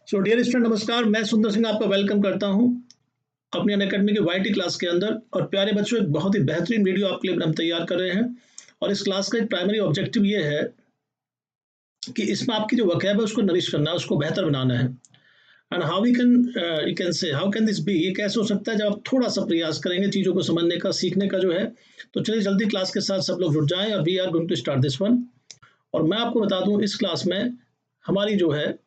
So dear student नमस्कार, मैं सुंदर सिंह आपका वेलकम करता हूं अपनी अनअकैडमी की वाईटी क्लास के अंदर। और प्यारे बच्चों, एक बहुत ही बेहतरीन वीडियो आपके लिए हम तैयार कर रहे हैं। और इस क्लास का एक प्राइमरी ऑब्जेक्टिव ये है कि इसमें आपकी जो वकैब है उसको नरिश करना है, उसको बेहतर बनाना है। And how we can you can say how can this be, ये कैसे हो सकता है जब आप थोड़ा सा प्रयास करेंगे चीज़ों को समझने का, सीखने का जो है। तो चलिए जल्दी क्लास के साथ सब लोग जुड़ जाएं और we are going to start this one. और मैं आपको बता दूं, इस क्लास में हमारी जो है,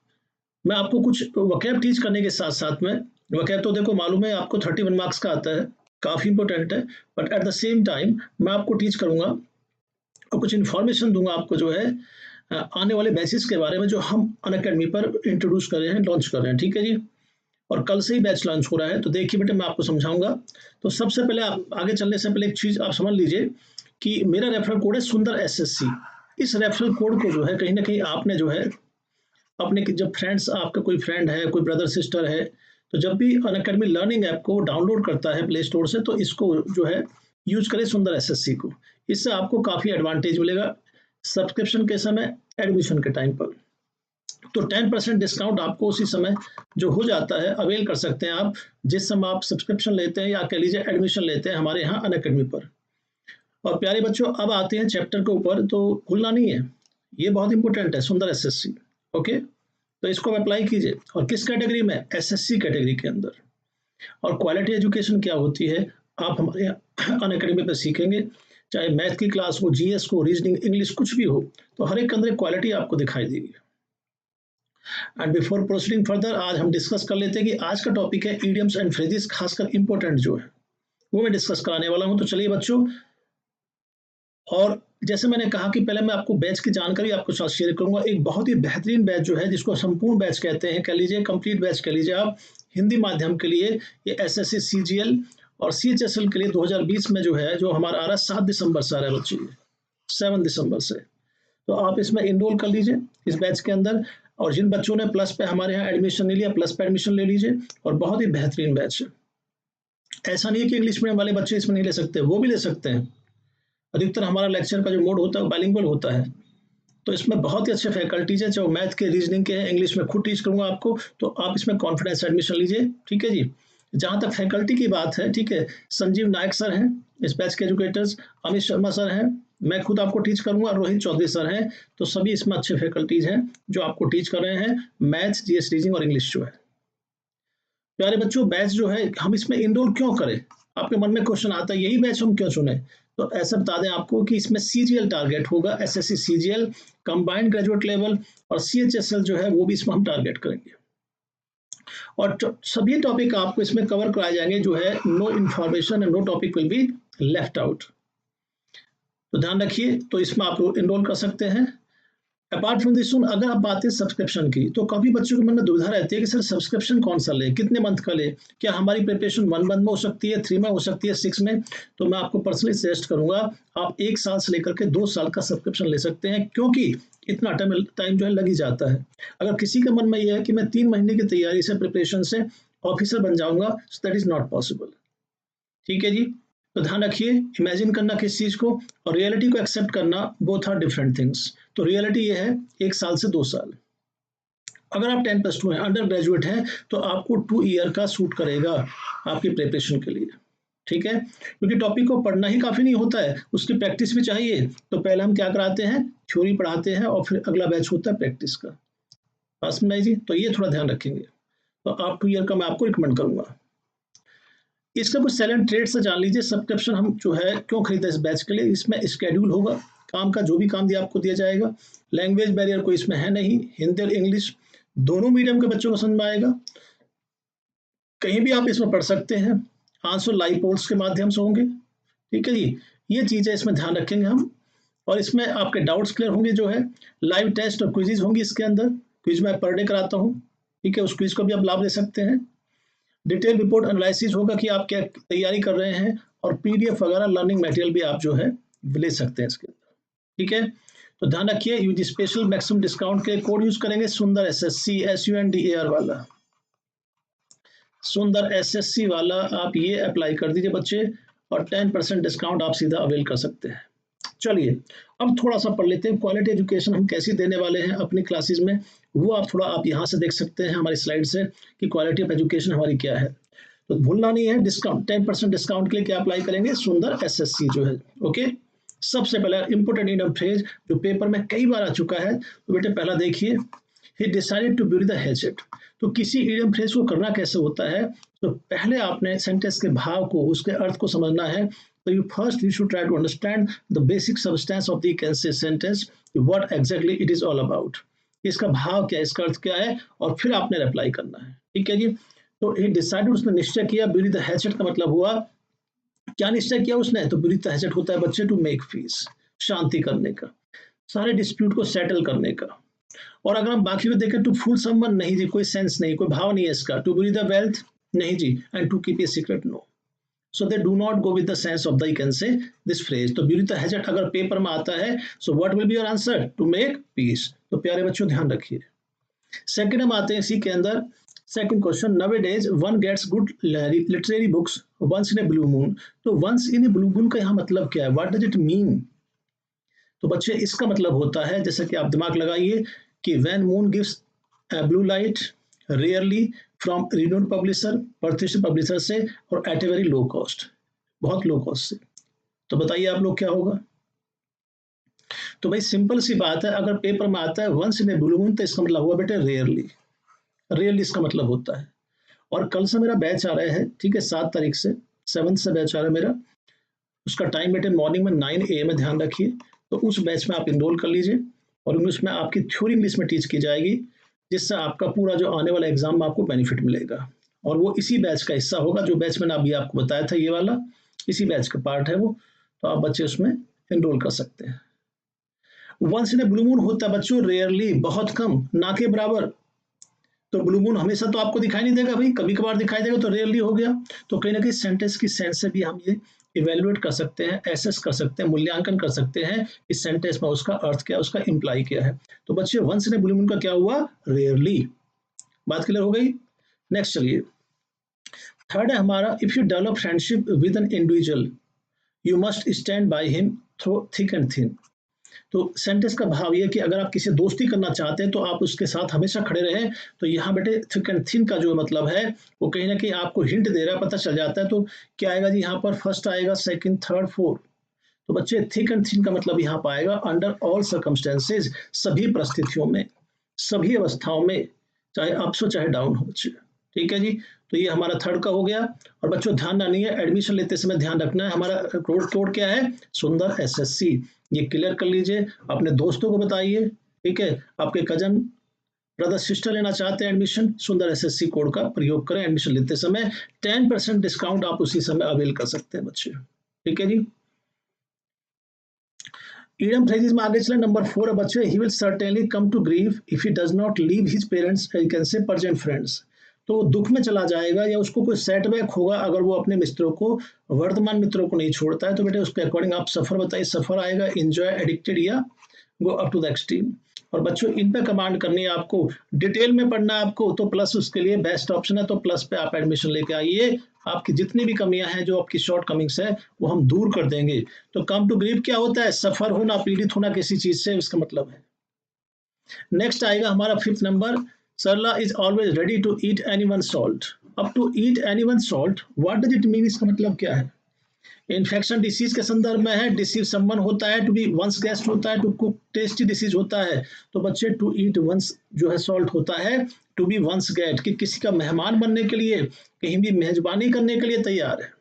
मैं आपको कुछ वकैब टीच करने के साथ साथ में, वकैब तो देखो मालूम है आपको 31 मार्क्स का आता है, काफ़ी इंपॉर्टेंट है। But at the same time मैं आपको टीच करूंगा और कुछ इन्फॉर्मेशन दूंगा आपको जो है आने वाले बैचेस के बारे में जो हम अनअकैडमी पर इंट्रोड्यूस कर रहे हैं, लॉन्च कर रहे हैं। ठीक है जी। और कल से ही बैच लॉन्च हो रहा है, तो देखिए बेटे मैं आपको समझाऊंगा। तो सबसे पहले आप आगे चलने से पहले एक चीज़ आप समझ लीजिए कि मेरा रेफरल कोड है सुंदर SSC। इस रेफरल कोड को जो है कहीं ना कहीं आपने जो है अपने जब फ्रेंड्स, आपका कोई फ्रेंड है, कोई ब्रदर सिस्टर है, तो जब भी अनअकैडमी लर्निंग ऐप को डाउनलोड करता है प्ले स्टोर से, तो इसको जो है यूज करें सुंदर SSC को। इससे आपको काफ़ी एडवांटेज मिलेगा सब्सक्रिप्शन के समय, एडमिशन के टाइम पर। तो 10% डिस्काउंट आपको उसी समय जो हो जाता है अवेल कर सकते हैं आप, जिस समय आप सब्सक्रिप्शन लेते हैं या कह लीजिए एडमिशन लेते हैं हमारे यहाँ अनअकैडमी पर। और प्यारे बच्चों, अब आते हैं चैप्टर के ऊपर, तो भूलना नहीं है, ये बहुत इंपॉर्टेंट है सुंदर SSC। ओके, तो इसको अप्लाई कीजिए। और किस कैटेगरी में? SSC कैटेगरी के अंदर। और क्वालिटी एजुकेशन क्या होती है आप हमारे अनअकैडमी पे सीखेंगे। चाहे मैथ की क्लास हो, GS हो, रीजनिंग, इंग्लिश, कुछ भी हो, तो हर एक के अंदर क्वालिटी आपको दिखाई देगी। एंड बिफोर प्रोसीडिंग फर्दर, आज हम डिस्कस कर लेते हैं कि आज का टॉपिक है इडियम्स एंड फ्रेजेस, खासकर इंपॉर्टेंट जो है वो मैं डिस्कस कराने वाला हूं। तो चलिए बच्चों, और जैसे मैंने कहा कि पहले मैं आपको बैच की जानकारी आपको साथ शेयर करूंगा। एक बहुत ही बेहतरीन बैच जो है, जिसको संपूर्ण बैच कहते हैं, कह लीजिए कंप्लीट बैच कह लीजिए आप, हिंदी माध्यम के लिए ये SSC CGL और CHSL के लिए 2020 में जो है, जो हमारा आ रहा है 7 दिसंबर से आ रहा है बच्चे, 7 दिसंबर से। तो आप इसमें इनरोल कर लीजिए इस बैच के अंदर। और जिन बच्चों ने प्लस पे हमारे यहाँ एडमिशन ले लिया, प्लस पे एडमिशन ले लीजिए। और बहुत ही बेहतरीन बैच है। ऐसा नहीं है कि इंग्लिश मीडियम वाले बच्चे इसमें नहीं ले सकते, वो भी ले सकते हैं। अधिकतर हमारा लेक्चर का जो मोड होता है वो बाइलिंगुअल होता है। तो इसमें बहुत ही अच्छे फैकल्टीज है, चाहे मैथ के, रीजनिंग के, इंग्लिश में खुद टीच करूंगा आपको, तो आप इसमें कॉन्फिडेंस एडमिशन लीजिए। ठीक है जी। जहां तक फैकल्टी की बात है, ठीक है, संजीव नायक सर हैं इस बैच के एजुकेटर्स, अमित शर्मा सर हैं, मैं खुद आपको टीच करूंगा, रोहित चौधरी सर हैं। तो सभी इसमें अच्छे फैकल्टीज हैं जो आपको टीच कर रहे हैं मैथ्स, GS, रीजनिंग और इंग्लिश जो है। प्यारे बच्चों, बैच जो है हम इसमें इनरोल क्यों करें? आपके मन में क्वेश्चन आता है, यही बैच हम क्यों चुने? तो ऐसा बता दें आपको कि इसमें CGL टारगेट होगा, SSC CGL combined graduate level, और CHSL जो है वो भी इसमें हम टारगेट करेंगे। और सभी टॉपिक आपको इसमें कवर कराए जाएंगे जो है, no information and no topic will be left out. तो ध्यान रखिए, तो इसमें आप इनरोल कर सकते हैं। अपार्ट फ्रॉम दिस, अगर आप बात है सब्सक्रिप्शन की, तो काफी बच्चों के मन में दुविधा रहती है कि सर सब्सक्रिप्शन कौन सा ले, कितने मंथ का ले, क्या हमारी प्रिपरेशन 1 मंथ में हो सकती है, 3 में हो सकती है, 6 में? तो मैं आपको पर्सनली सजेस्ट करूंगा आप 1 साल से लेकर के 2 साल का सब्सक्रिप्शन ले सकते हैं, क्योंकि इतना टाइम जो है लग ही जाता है। अगर किसी के मन में यह है कि मैं 3 महीने की तैयारी से, प्रिपरेशन से ऑफिसर बन जाऊंगा, दैट इज नॉट पॉसिबल। ठीक है जी। तो ध्यान रखिए, इमेजिन करना किस चीज को और रियलिटी को एक्सेप्ट करना, बोथ आर डिफरेंट थिंग्स। तो रियलिटी ये है 1 साल से 2 साल। अगर आप 10+2 हैं, अंडर ग्रेजुएट हैं, तो आपको 2 ईयर का सूट करेगा आपकी प्रिपरेशन के लिए। ठीक है, क्योंकि टॉपिक को पढ़ना ही काफी नहीं होता है, उसकी प्रैक्टिस भी चाहिए। तो पहले हम क्या कराते हैं, थ्योरी पढ़ाते हैं, और फिर अगला बैच होता है प्रैक्टिस का। पास में जी, तो ये थोड़ा ध्यान रखेंगे। तो आप 2 ईयर का मैं आपको रिकमेंड करूंगा। इसका कुछ सैलेंट ट्रेड से जान लीजिए। सब्सक्रिप्शन हम जो है क्यों खरीदा इस बैच के लिए? इसमें स्केड्यूल होगा, काम का जो भी काम दिया आपको दिया जाएगा। लैंग्वेज बैरियर कोई इसमें है नहीं, हिंदी और इंग्लिश दोनों मीडियम के बच्चों को समझ में आएगा, कहीं भी आप इसमें पढ़ सकते हैं। आंसर लाइव पोल्स के माध्यम से होंगे। ठीक है जी, ये चीजें इसमें ध्यान रखेंगे हम। और इसमें आपके डाउट्स क्लियर होंगे जो है। लाइव टेस्ट और क्विजेज होंगी इसके अंदर, क्विज मैं पर डे कराता हूँ। ठीक है, उस क्विज को भी आप लाभ ले सकते हैं। डिटेल रिपोर्ट एनालिसिस होगा कि आप क्या तैयारी कर रहे हैं, और PDF वगैरह लर्निंग मटेरियल भी आप जो है ले सकते हैं इसके अंदर। ठीक है, तो ध्यान रखिए, यूज स्पेशल मैक्सिमम डिस्काउंट के कोड यूज करेंगे सुंदर SSC SUNDER वाला, सुंदर SSC वाला आप ये अप्लाई कर दीजिए बच्चे, और 10% डिस्काउंट आप सीधा अवेल कर सकते हैं। चलिए अब थोड़ा सा पढ़ लेते हैं क्वालिटी एजुकेशन हम कैसी देने वाले हैं अपनी क्लासेस में, वो आप यहाँ से देख सकते हैं हमारी स्लाइड से कि क्वालिटी ऑफ एजुकेशन हमारी क्या है। तो भूलना नहीं है, डिस्काउंट 10% डिस्काउंट के लिए क्या अप्लाई करेंगे, सुंदर एसएससी जो है। ओके, सबसे पहले इंपोर्टेंट इंडियन फ्रेज जो पेपर में कई बार आ चुका है, तो बेटे पहला देखिए, he decided to bury the hatchet. तो किसी इडियम फ्रेज को करना कैसे होता है, तो पहले आपने सेंटेंस के भाव को, उसके अर्थ को समझना है। तो you should try to understand the basic substance of the you can say sentence, what exactly it is all about, इसका भाव क्या है, इसका अर्थ क्या है, और फिर आपने रिप्लाई करना है। ठीक है जी। तो ही डिसाइडेड, उसने निश्चय किया। bury द हैचेट का मतलब हुआ, क्या निश्चय किया उसने, तो bury द हैचेट होता है बच्चे टू मेक पीस, शांति करने का, सारे डिस्प्यूट को सेटल करने का। और अगर हम बाकी को देखें, टू फूल समवन, नहीं जी, कोई सेंस नहीं, कोई भाव नहीं है इसका। टू bury द वेल्थ, नहीं जी। And to keep a secret, no. So they do not go with the sense of the, you can say this phrase. तो bury द हैचेट अगर पेपर में आता है, so what will be your answer, to make peace. तो प्यारे बच्चों ध्यान रखिए। सेकंड हम आते हैं इसी के अंदर, second question, nowadays one gets good literary books once in a blue moon। तो once in a blue moon का यहाँ मतलब क्या है, what does it mean? तो बच्चे इसका मतलब होता है, जैसे कि आप दिमाग लगाइए, कि when moon gives a blue light rarely from renowned publisher, प्रतिष्ठित पब्लिशर से, और at a very low cost, बहुत लो कॉस्ट से। तो बताइए आप लोग क्या होगा। तो भाई सिंपल सी बात है, अगर पेपर में आता है once in a blue moon, तो इसका मतलब हुआ बेटे रेयरली। रेयरली इसका मतलब होता है। और कल से मेरा बैच आ रहा है, ठीक है, 7 तारीख से 7 से बैच आ रहा है मेरा। उसका टाइम बेटे मॉर्निंग में 9 AM में, ध्यान रखिए। तो उस बैच में आप इनरोल कर लीजिए, और उसमें आपकी थ्योरी इंग्लिश में टीच की जाएगी, जिससे आपका पूरा जो आने वाला एग्जाम में आपको बेनिफिट मिलेगा। और वो इसी बैच का हिस्सा होगा, जो बैच मैंने अभी आपको बताया था, ये वाला इसी बैच का पार्ट है वो। तो आप बच्चे उसमें इनरोल कर सकते हैं। Once in a blue moon होता है बच्चों रेयरली, बहुत कम, ना के बराबर। तो ब्लू मून हमेशा तो आपको दिखाई नहीं देगा भाई, कभी कभार दिखाई देगा, तो रेयरली हो गया। तो कहीं ना कहीं सेंटेंस की सेंस से भी हम ये इवेल्युएट कर सकते हैं, एसेस कर सकते हैं, मूल्यांकन कर सकते हैं, इस सेंटेंस में उसका अर्थ क्या है, उसका इंप्लाई क्या है। तो बच्चे once in a blue moon का क्या हुआ, रेयरली। बात क्लियर हो गई। नेक्स्ट चलिए, थर्ड है हमारा, if you develop friendship with an individual you must stand by him through thick and thin. तो सेंटेंस का भाव ये कि अगर आप किसी दोस्ती करना चाहते हैं, तो आप उसके साथ हमेशा खड़े रहें। तो यहाँ बेटे थिक एंड थिन का जो मतलब है, वो कहीं ना कहीं आपको हिंट दे रहा है, पता चल जाता है। तो क्या आएगा जी, यहाँ पर फर्स्ट आएगा, सेकंड, थर्ड, फोर्थ। तो बच्चे थिक एंड थिन का मतलब यहाँ पाएगा अंडर ऑल सर्कमस्टेंसेज, सभी परिस्थितियों में, सभी अवस्थाओं में, चाहे अप्स हो चाहे डाउन हो बच्चे। ठीक है जी। तो ये हमारा थर्ड का हो गया। और बच्चों ध्यान रखनी है, एडमिशन लेते समय ध्यान रखना है, हमारा कोड क्या है, सुंदर एसएससी। ये क्लियर कर लीजिए, अपने दोस्तों को बताइए। ठीक है, आपके कजन, ब्रदर, सिस्टर लेना चाहते हैं एडमिशन, सुंदर एसएससी कोड का प्रयोग करें एडमिशन लेते समय। 10% डिस्काउंट आप उसी समय अवेल कर सकते हैं बच्चे। ठीक है जी। इडियम फ्रेजेस में आगे चले, नंबर 4 है बच्चे, he will certainly come to grief if he does not leave his parents, you can say पर्जेंट फ्रेंड्स। तो वो दुख में चला जाएगा, या उसको कोई सेटबैक होगा अगर वो अपने मित्रों को, वर्तमान मित्रों को नहीं छोड़ता है। तो बेटे उसके अकॉर्डिंग आप सफर बताइए, सफर आएगा, एंजॉय, एडिक्टेड, या go up to the extreme. और बच्चों इन पे कमांड करनी है आपको, डिटेल में पढ़ना है आपको, तो प्लस उसके लिए बेस्ट ऑप्शन है, तो प्लस पे आप एडमिशन लेके आइए। आपकी जितनी भी कमियां हैं, जो आपकी शॉर्ट कमिंग्स है, वो हम दूर कर देंगे। तो कम टू ग्रीफ क्या होता है, सफर होना, पीड़ित होना किसी चीज से, इसका मतलब है। नेक्स्ट आएगा हमारा 5th number, Sarla is always ready to eat anyone salt. अब to eat anyone salt, what does it mean, इसका मतलब क्या है। इन्फेक्शन डिसीज के संदर्भ में है, डिसीव समवन होता है, टू बी वंस गेस्ट होता है, टू कुक टेस्टी डिसीज होता है। तो बच्चे टू ईट वंस जो है सॉल्ट होता है, टू बी वंस गेट, कि किसी का मेहमान बनने के लिए, कहीं भी मेजबानी करने के लिए तैयार है।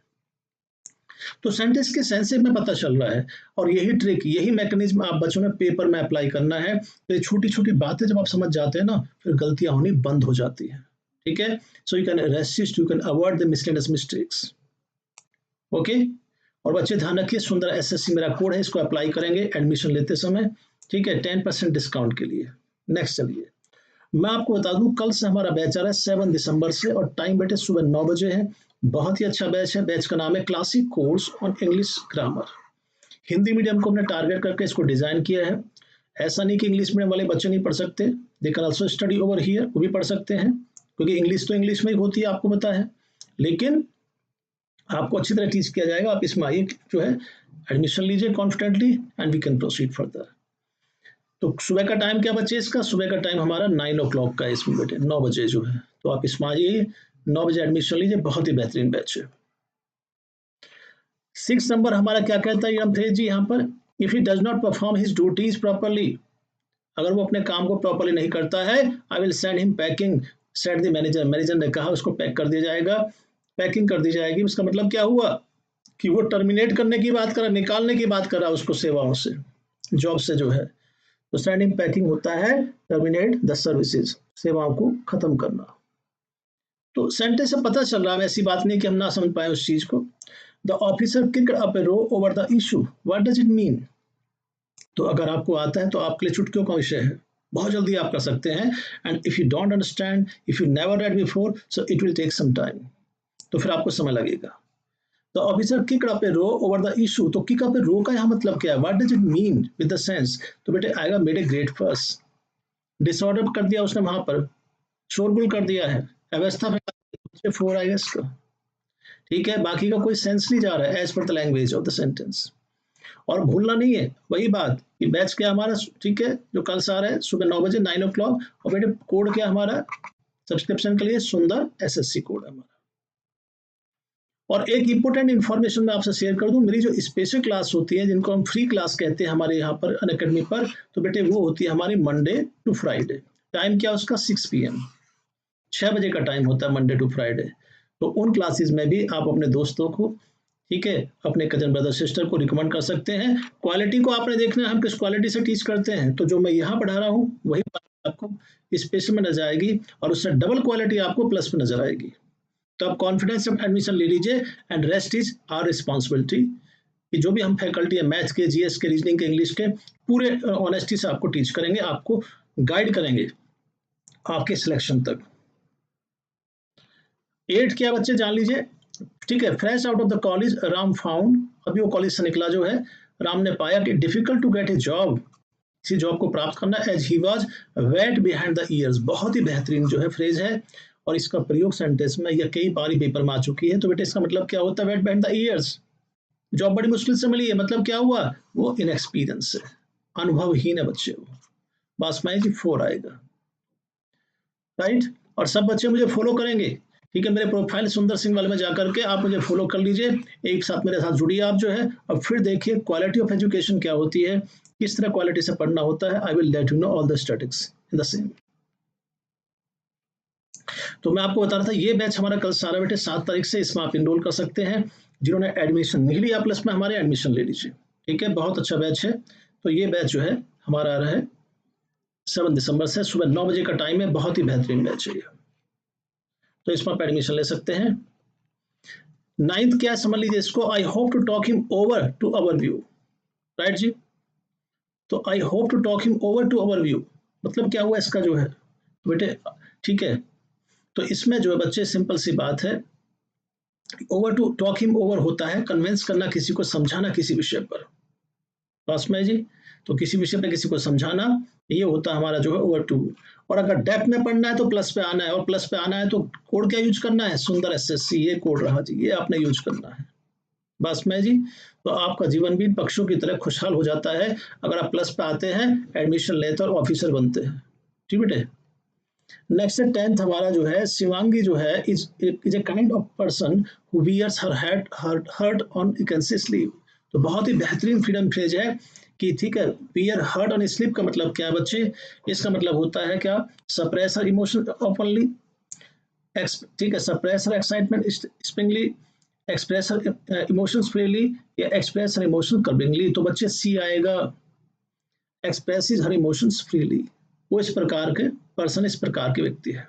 तो सेंटेंस के सेंस में पता चल रहा है। और यही ट्रिक, यही मैकेनिज्म आप बच्चों में पेपर में अप्लाई करना है। तो ये छोटी छोटी बातें जब आप समझ जाते हैं ना, फिर गलतियां होनी बंद हो जाती है। ठीक है, so you can resist, you can avoid the miscellaneous mistakes. Okay. और बच्चे ध्यान रखिए, सुंदर एसएससी मेरा कोड है, इसको अप्लाई करेंगे एडमिशन लेते समय। ठीक है, 10% डिस्काउंट के लिए। नेक्स्ट चलिए, मैं आपको बता दूं, कल से हमारा बैच आ रहा है 7 दिसंबर से, और टाइम बेटे सुबह 9 बजे है। बहुत ही अच्छा बैच है। बैच का नाम है classic course on English grammar. Hindi medium को हमने टारगेट करके इसको डिजाइन किया है। ऐसा नहीं कि इंग्लिश मीडियम वाले बच्चे नहीं पढ़ सकते, they can also study over here, वो भी पढ़ सकते हैं, क्योंकि इंग्लिश तो इंग्लिश में ही होती है, आपको पता है। लेकिन आपको अच्छी तरह टीच किया जाएगा। आप इसमें आइए, जो है एडमिशन लीजिए confidently, and we can proceed further. तो सुबह का टाइम क्या बचे इसका, सुबह का टाइम हमारा 9 o'clock का है इसमें बेटे, 9 बजे जो है, तो आप इसमें आ जाइए, 9 बजे एडमिशन लीजिए, बहुत ही बेहतरीन बैच है। 6 नंबर हमारा क्या कहता है यमथेज जी यहाँ पर, if he does not perform his duties properly, अगर वो अपने काम को प्रॉपरली नहीं करता है, I will send him packing, send the manager, manager ने कहा उसको पैक कर दिया जाएगा, पैकिंग कर दी जाएगी। इसका मतलब क्या हुआ कि वो टर्मिनेट करने की बात कर रहा, निकालने की बात कर रहा उसको सेवाओं से, जॉब से जो है, तो सेंड हिम पैकिंग होता है टर्मिनेट द सर्विसेज, सेवाओं को खत्म करना। तो सेंटेंस से पता चल रहा है, ऐसी बात नहीं कि हम ना समझ पाए उस चीज को। The officer kicked up a row over the issue, what does it mean. तो अगर आपको आता है तो आपके लिए चुटकियों का विषय है, बहुत जल्दी आप कर सकते हैं। And if you don't understand, if you never read before, so it will take some time, तो फिर आपको समय लगेगा। The officer kicked up a row over the issue, तो किक अप ए रो का यहाँ मतलब क्या है, what does it mean with the sense, तो बेटे आएगा made a great fuss, disorder कर दिया उसने वहां पर, शोरगुल कर दिया है, अव्यवस्था फैला, 4 आएगा इसका। ठीक है, बाकी का कोई सेंस नहीं जा रहा है as per the language of the sentence. और भूलना नहीं है वही बात कि बैच क्या हमारा, ठीक है, जो कल से आ रहा है सुबह 9 बजे 9 o'clock, और बेटे कोड क्या हमारा सब्सक्रिप्शन के लिए, सुंदर एसएससी कोड है हमारा। और एक इंपॉर्टेंट इन्फॉर्मेशन मैं आपसे शेयर कर दूं, मेरी जो स्पेशल क्लास होती है जिनको हम फ्री क्लास कहते हैं हमारे यहाँ पर अनअकैडमी पर, तो बेटे वो होती है हमारी मंडे टू फ्राइडे। टाइम क्या उसका 6 PM, 6 बजे का टाइम होता है मंडे टू फ्राइडे। तो उन क्लासेस में भी आप अपने दोस्तों को, ठीक है, अपने कजन ब्रदर सिस्टर को रिकमेंड कर सकते हैं। क्वालिटी को आपने देखना है हम किस क्वालिटी से टीच करते हैं, तो जो मैं यहाँ पढ़ा रहा हूँ वही आपको स्पेशल में नजर आएगी, और उससे डबल क्वालिटी आपको प्लस में नजर आएगी। तो आप कॉन्फिडेंस से एडमिशन ले लीजिए, and rest is our responsibility, कि जो भी हम फैकल्टी है मैथ्स के, जीएस के, रीजनिंग के, इंग्लिश के, पूरे ऑनेस्टी से आपको टीच करेंगे, आपको गाइड करेंगे आपके सिलेक्शन तक। 8 क्या बच्चे जान लीजिए, ठीक है, fresh out of the college Ram found, अभी वो कॉलेज से निकला जो है, राम ने पाया कि difficult to get a job, किसी जॉब को प्राप्त करना, as he was wet behind the ears, बहुत ही बेहतरीन जो है फ्रेज है, और इसका प्रयोग सेंटेंस में यह कई बार पेपर में आ चुकी है। तो बेटे इसका मतलब क्या होता है, wet behind the ears, job बड़ी मुश्किल से मिली है, मतलब क्या हुआ, वो इनएक्सपीरियंस है, अनुभवहीन है बच्चे वो। बस में जी 4 आएगा, राइट। और सब बच्चे मुझे फॉलो करेंगे, ठीक है, मेरे प्रोफाइल सुंदर सिंह वाले में जाकर के आप मुझे फॉलो कर लीजिए, एक साथ मेरे साथ जुड़िए आप जो है, और फिर देखिए क्वालिटी ऑफ एजुकेशन क्या होती है, किस तरह क्वालिटी से पढ़ना होता है। I will let you know all the statics in the same. तो मैं आपको बता रहा था ये बैच हमारा कल सारा बेटे 7 तारीख से, इसमें आप इनरोल कर सकते हैं। जिन्होंने एडमिशन नहीं लिया प्लस में, हमारे एडमिशन ले लीजिए, ठीक है, बहुत अच्छा बैच है। तो ये बैच जो है हमारा आ रहा है 7 दिसंबर से, सुबह 9 बजे का टाइम है, बहुत ही बेहतरीन बैच है ये, तो इसमें आप एडमिशन ले सकते हैं। 9th क्या समझ लीजिए इसको, I hope to talk him over to our view, right जी। तो I hope to talk him over to our view, मतलब क्या हुआ इसका जो है बेटे, ठीक है, तो इसमें जो है बच्चे सिंपल सी बात है, over to talk him over होता है कन्विंस करना, किसी को समझाना किसी विषय पर, पास में जी, तो किसी विषय पर किसी को समझाना, ये होता है हमारा जो है ओवर टू। और अगर डेप्थ में पढ़ना है तो प्लस पे आना है, और प्लस पे आना है तो कोड क्या यूज करना है, सुंदर एसएससी, ये कोड रहा जी, ये आपने यूज करना है, बस में जी। तो आपका जीवन भी पक्षियों की तरह खुशहाल हो जाता है अगर आप प्लस पे आते हैं, एडमिशन लेते हैं और ऑफिसर बनते हैं, ठीक बेटे। नेक्स्ट 10th हमारा जो है, शिवांगी जो है is a kind of person who wears her heart on can sleeve, तो बहुत ही बेहतरीन फ्रीडम फ्रेज है कि, ठीक है, वियर हर्ट ऑन स्लीप का मतलब क्या है बच्चे, इसका मतलब होता है क्या, सप्रेस हर इमोशन ओपनली, ठीक है, suppress her excitement springly, express her emotions freely, या एक्सप्रेस हर इमोशन कर्विंगली। तो बच्चे सी आएगा, एक्सप्रेस हर इमोशंस फ्रीली, वो इस प्रकार के पर्सन, इस प्रकार के व्यक्ति है।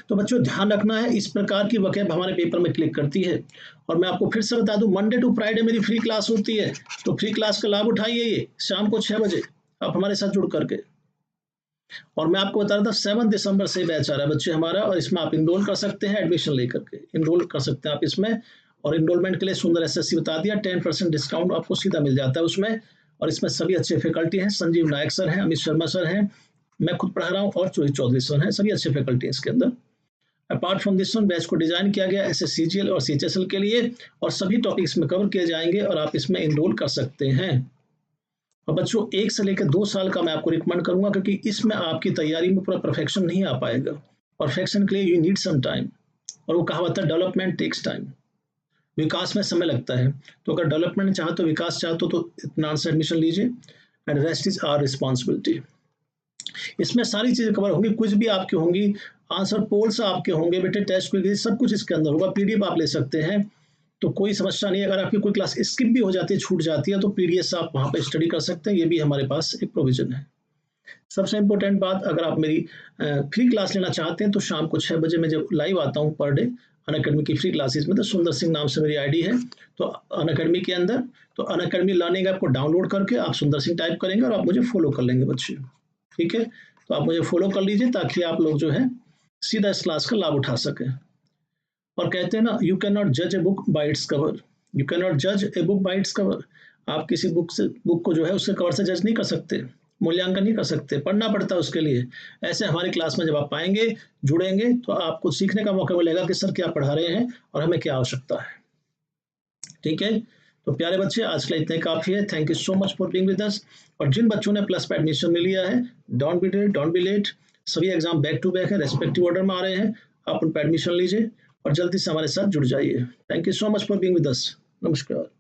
तो बच्चों ध्यान रखना है, इस प्रकार की वकैब हमारे पेपर में क्लिक करती है। और मैं आपको फिर से बता दूं, मंडे टू फ्राइडे मेरी फ्री क्लास होती है, तो फ्री क्लास का लाभ उठाइए, ये शाम को 6 बजे आप हमारे साथ जुड़ करके। और मैं आपको बता रहा था 7 दिसंबर से बैच आ रहा है बच्चे हमारा, और इसमें आप इनरोल कर सकते हैं, एडमिशन लेकर के इनरोल कर सकते हैं आप इसमें। और इनरोलमेंट के लिए सुंदर एसएससी बता दिया, 10% डिस्काउंट आपको सीधा मिल जाता है उसमें। और इसमें सभी अच्छे फैकल्टी हैं, संजीव नायक सर हैं, अमित शर्मा सर हैं, मैं खुद पढ़ा रहा हूँ, और चौधरी सर हैं, सभी अच्छे फैकल्टी हैं इसके अंदर। Apart from this one, batch को डिजाइन किया गया एसएससीजीएल और सीएचएसएल के लिए, और सभी टॉपिक्स में कवर किए जाएंगे, और आप इसमें इनरोल कर सकते हैं। और बच्चों 1 से लेकर 2 साल का मैं आपको रिकमेंड करूँगा, क्योंकि इसमें आपकी तैयारी में पूरा परफेक्शन नहीं आ पाएगा। परफेक्शन के लिए यू नीड सम टाइम, और वो कहावत है डेवलपमेंट टेक्स टाइम। विकास में समय लगता है, तो अगर डेवलपमेंट चाहते हो, विकास चाहते हो, तो इत्मीनान से एडमिशन लीजिए, and rest is our responsibility. इसमें सारी चीजें कवर होंगी, कुछ भी आपकी होंगी, आंसर पोल्स आपके होंगे बेटे, टेस्ट क्विज सब कुछ इसके अंदर होगा, पीडीएफ आप ले सकते हैं, तो कोई समस्या नहीं है। अगर आपकी कोई क्लास स्किप भी हो जाती है, छूट जाती है, तो पीडीएफ से आप वहां पर स्टडी कर सकते हैं, ये भी हमारे पास एक प्रोविजन है। सबसे इंपॉर्टेंट बात, अगर आप मेरी फ्री क्लास लेना चाहते हैं तो शाम को 6 बजे मैं जब लाइव आता हूँ पर डे अनअकैडमी की फ्री क्लासेस में, तो सुंदर सिंह नाम से मेरी आईडी है, तो अनअकैडमी के अंदर, तो अनअकैडमी लर्निंग ऐप को डाउनलोड करके आप सुंदर सिंह टाइप करेंगे और आप मुझे फॉलो कर लेंगे बच्चे, ठीक है। तो आप मुझे फॉलो कर लीजिए ताकि आप लोग जो है सीधा इस क्लास का लाभ उठा सकें। और कहते हैं ना, यू कैन नॉट जज a book by its cover, you can not जज a book by its cover. आप किसी बुक को जो है उसके कवर से जज नहीं कर सकते, मूल्यांकन नहीं कर सकते, पढ़ना पड़ता है उसके लिए। ऐसे हमारी क्लास में जब आप पाएंगे, जुड़ेंगे, तो आपको सीखने का मौका मिलेगा कि सर क्या पढ़ा रहे हैं और हमें क्या आवश्यकता है, ठीक है। तो प्यारे बच्चे, आज के लिए इतने काफी है। Thank you so much for being with us. और जिन बच्चों ने प्लस पे एडमिशन ले लिया है, don't be late, don't be late. सभी एग्जाम बैक टू बैक है, रेस्पेक्टिव ऑर्डर में आ रहे हैं, आप उन पर एडमिशन लीजिए और जल्दी से हमारे साथ जुड़ जाइए। Thank you so much for being with us. नमस्कार।